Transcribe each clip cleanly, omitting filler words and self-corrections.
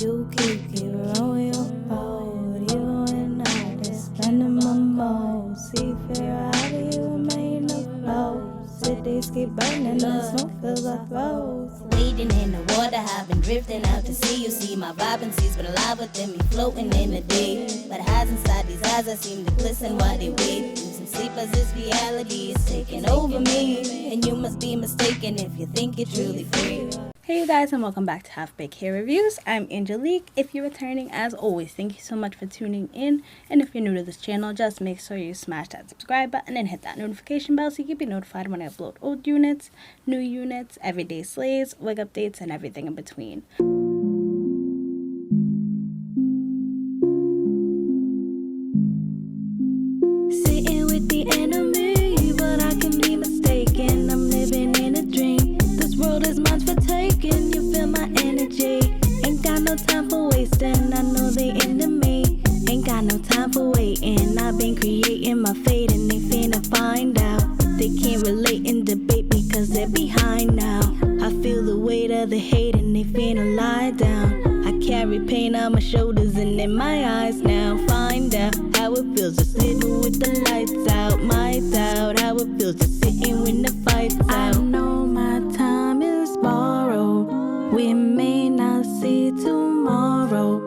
You keep on your boat. You and I just spending my mode. See fear out of you remain afloat. Cities keep burning, the smoke fills our throats. Wading in the water, I've been drifting out to sea. You see my vibrancy's been alive within me, floating in the day. But highs inside these eyes, I seem to glisten while they wait. Losing sleep as this reality is taking over me. And you must be mistaken if you think you're truly free. Hey you guys, and welcome back to Half Baked Hair Reviews. I'm Angelique. If you're returning, as always, thank you so much for tuning in. And if you're new to this channel, just make sure you smash that subscribe button and hit that notification bell so you can be notified when I upload old units, new units, everyday slays, wig updates, and everything in between. Sitting with the enemy, but I can be mistaken. I'm living in a dream. This world is mine for taking. You feel my energy. Ain't got no time for wasting. I know they into me. Ain't got no time for waiting. I've been creating my fate and they finna find out. They can't relate and debate because they're behind now. I feel the weight of the hate and they finna lie down. I carry pain on my shoulders and in my eyes now. Find out how it feels just sitting with the lights out. My doubt how it feels just sitting when the fight's out. I know my time is borrowed. We may not see tomorrow.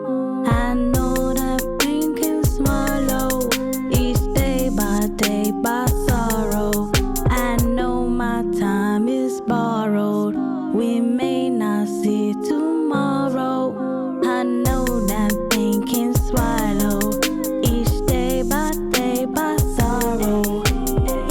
I know that pain can swallow each day by sorrow. I know my time is borrowed. We may not see tomorrow. I know that pain can swallow each day by sorrow.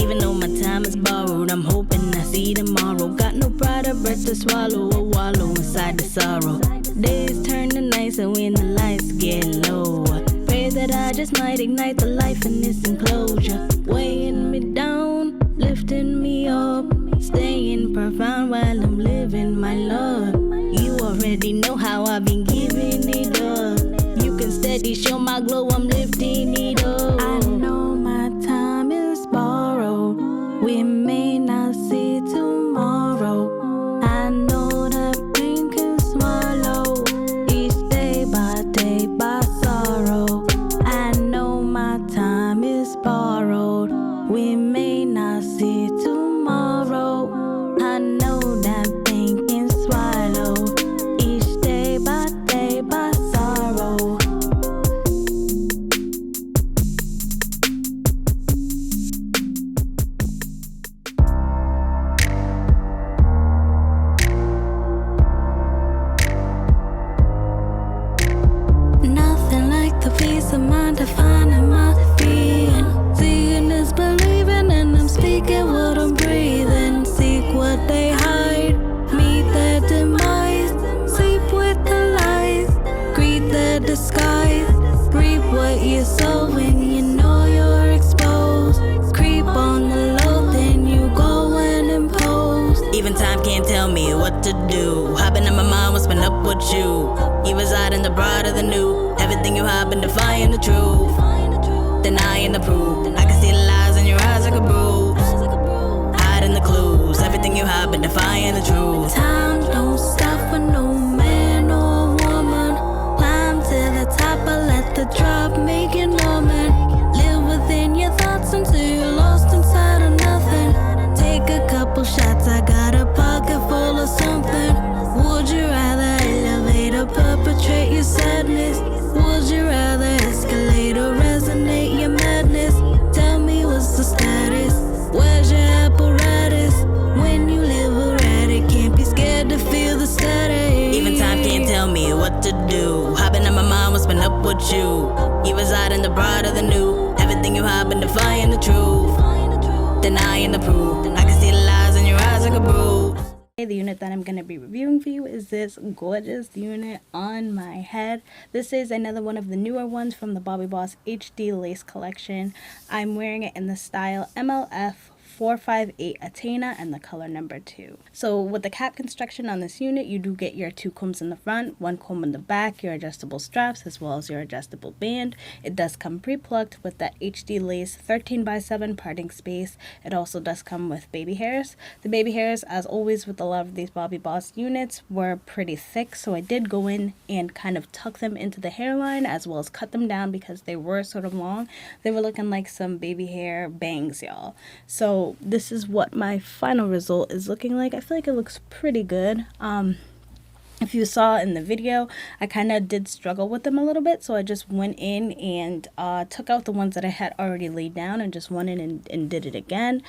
Even though my time is borrowed, I'm hoping I see tomorrow. Got no pride or breath to swallow or wallow inside the sorrow. Days turn to nights and when the lights get low, pray that I just might ignite the life in this enclosure. Weighing me down, lifting me up, staying profound while I'm living my love. You already know how I've been giving it up. You can steady show my glow, I'm lifting it up. I know my time is borrowed. We may not see tomorrow. I know that pain can swallow each day by sorrow. I know my time is borrowed. We may not see tomorrow. I know that pain can swallow each day by sorrow. Nothing like the peace of mind defining my being. Seeing is believing, and I'm speaking what I'm breathing. Seek what they hide, meet their demise. Sleep with the lies, greet their disguise. Reap what you sow when you know you're exposed. Creep on the low, then you go and impose. Even time can't tell me what to do. Hopping in my mind, what's been up with you? You reside in the broad of the new. Everything you have been defying the truth, denying the proof. I can see the lies in your eyes like a bruise, hiding the clues. Everything you have been defying the truth. Time don't stop for no man or woman. Climb to the top, but let the drop make it Norman. Live within your thoughts until you're lost inside of nothing. Take a couple shots, I got a pocket full of something. Would you rather elevate or perpetrate your sadness? Would you rather escalate or resonate your madness? Tell me what's the status? Where's your apparatus? When you live erratic, can't be scared to feel the static. Even time can't tell me what to do. Hopping in my mind, what's been up with you? You reside in the broad of the new. Everything you have been defying the truth, denying the proof. I can see the lies in your eyes like a bruise. The unit that I'm going to be reviewing for you is this gorgeous unit on my head. This is another one of the newer ones from the Bobbi Boss HD Lace collection. I'm wearing it in the style MLF MLF458 Aitaina and the color number 2. So with the cap construction on this unit, you do get your 2 combs in the front, 1 comb in the back, your adjustable straps, as well as your adjustable band. It does come pre-plucked with that HD lace 13x7 parting space. It also does come with baby hairs. The baby hairs, as always with a lot of these Bobbi Boss units, were pretty thick, so I did go in and kind of tuck them into the hairline as well as cut them down because they were sort of long. They were looking like some baby hair bangs, y'all. So this is what my final result is looking like. I feel like it looks pretty good. If you saw in the video, I kind of did struggle with them a little bit, so I just went in and took out the ones that I had already laid down and just went in and did it again,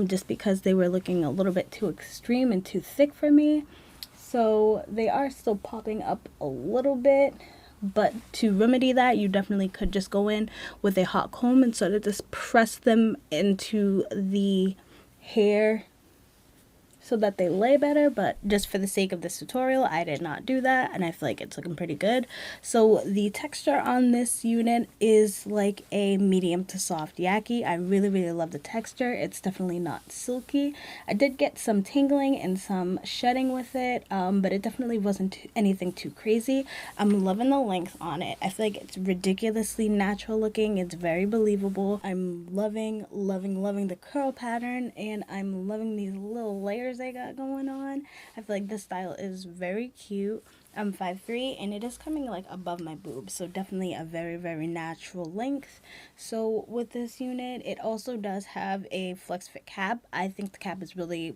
just because they were looking a little bit too extreme and too thick for me. So they are still popping up a little bit. But to remedy that, you definitely could just go in with a hot comb and sort of just press them into the hair so that they lay better. But just for the sake of this tutorial, I did not do that, and I feel like it's looking pretty good. So the texture on this unit is like a medium to soft Yaki. I really love the texture. It's definitely not silky. I did get some tingling and some shedding with it, but it definitely wasn't anything too crazy. I'm loving the length on it. I feel like it's ridiculously natural looking. It's very believable. I'm loving the curl pattern, and I'm loving these little layers I got going on. I feel like this style is very cute. I'm 5'3", and it is coming like above my boobs, so definitely a very natural length. So with this unit, it also does have a FlexFit cap. I think the cap is really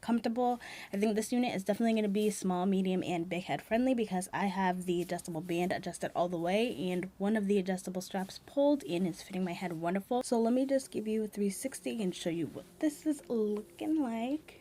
comfortable. I think this unit is definitely going to be small, medium, and big head friendly because I have the adjustable band adjusted all the way, and one of the adjustable straps pulled and it's fitting my head wonderful. So let me just give you a 360 and show you what this is looking like.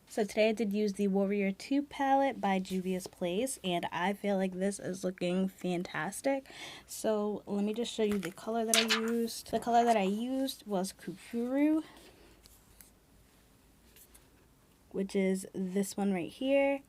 So today I did use the Warrior 2 palette by Juvia's Place, and I feel like this is looking fantastic. So let me just show you the color that I used. The color that I used was Kufuru, which is this one right here.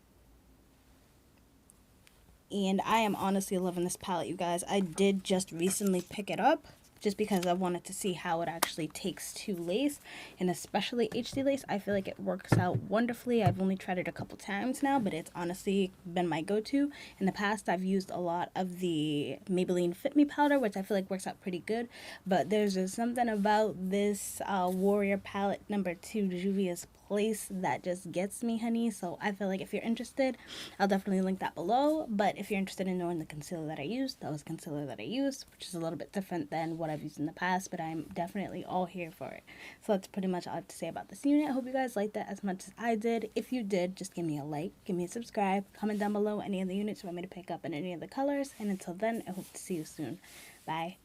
And I am honestly loving this palette, you guys. I did just recently pick it up, just because I wanted to see how it actually takes to lace, and especially HD lace. I feel like it works out wonderfully. I've only tried it a couple times now, but it's honestly been my go-to. In the past, I've used a lot of the Maybelline Fit Me powder, which I feel like works out pretty good, but there's just something about this Warrior palette number 2 Juvia's Place that just gets me, honey. So I feel like if you're interested, I'll definitely link that below. But if you're interested in knowing the concealer that I used, that was concealer that I used, which is a little bit different than what I've used in the past, but I'm definitely all here for it. So that's pretty much all I have to say about this unit. I hope you guys liked it as much as I did. If you did, just give me a like, give me a subscribe, comment down below any of the units you want me to pick up in any of the colors, and until then, I hope to see you soon. Bye.